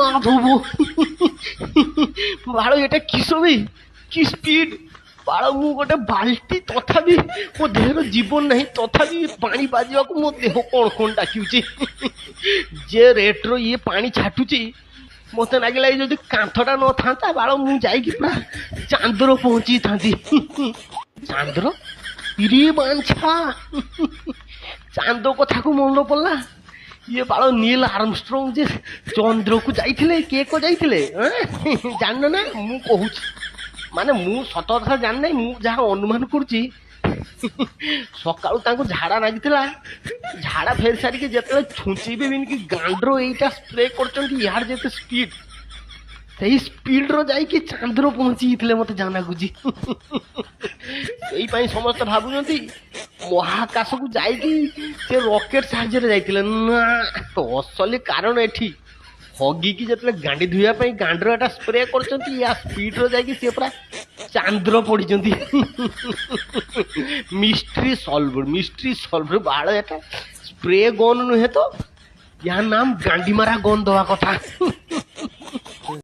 মাধব বাଳ এটা কি ছবি কি স্পিড ବାଳ ମୁଁ ଗୋଟେ ବାଲ୍ଟି ତଥାପି ମୋ ଦେହର ଜୀବନ ନାହିଁ ତଥାପି ପାଣି ବାଜିବାକୁ ମୋ ଦେହ କ'ଣ କ'ଣ ଡାକିଉଛି ଯେ ରେଟ୍ର ଇଏ ପାଣି ଛାଟୁଛି ମୋତେ ଲାଗିଲା ଏଇ ଯଦି କାନ୍ଥଟା ନଥାନ୍ତା ବାଳ ମୁଁ ଯାଇକି ପୁରା ଚାନ୍ଦର ପହଞ୍ଚିଥାନ୍ତି ଚାନ୍ଦର ଇରେ ବାଞ୍ଛା ଚାନ୍ଦ କଥାକୁ ମନେ ପଡ଼ିଲା ଇଏ ବାଳ ନୀଲ ଆର୍ମଷ୍ଟ୍ରଙ୍ଗ ଯେ ଚନ୍ଦ୍ରକୁ ଯାଇଥିଲେ କିଏ କ ଯାଇଥିଲେ ଜାଣିନ ନା ମୁଁ କହୁଛି ମାନେ ମୁଁ ସତ କଥା ଜାଣିନାହିଁ ମୁଁ ଯାହା ଅନୁମାନ କରୁଛି ସକାଳୁ ତାଙ୍କୁ ଝାଡ଼ା ଲାଗିଥିଲା ଝାଡ଼ା ଫେରି ସାରିକି ଯେତେବେଳେ ଛୁଞ୍ଚେଇବେ କି ଗାଣ୍ଡର ଏଇଟା ସ୍ପ୍ରେ କରୁଛନ୍ତି ୟାର ଯେତେ ସ୍ପିଡ୍ ସେଇ ସ୍ପିଡ୍ର ଯାଇକି ଚାନ୍ଦର ପହଞ୍ଚିଥିଲେ ମୋତେ ଯାହା ଲାଗୁଛି ସେଇପାଇଁ ସମସ୍ତେ ଭାବୁଛନ୍ତି ମହାକାଶକୁ ଯାଇକି ସେ ରକେଟ୍ ସାହାଯ୍ୟରେ ଯାଇଥିଲେ ନା ଅସଲି କାରଣ ଏଠି ହଗିକି ଯେତେବେଳେ ଗାଣ୍ଡି ଧୋଇବା ପାଇଁ ଗାଣ୍ଡର ଏଟା ସ୍ପ୍ରେ କରୁଛନ୍ତି ୟା ସ୍ପିଡ୍ର ଯାଇକି ସିଏ ପୁରା ଚାନ୍ଦ୍ର ପଡ଼ିଛନ୍ତି ମିଷ୍ଟ୍ରି ସଲ୍ଭ ବାଳ ଏଟା ସ୍ପ୍ରେ ଗନ୍ ନୁହେଁ ତ ୟା ନାମ ଗାଣ୍ଡି ମାରା ଗନ୍ ଦେବା କଥା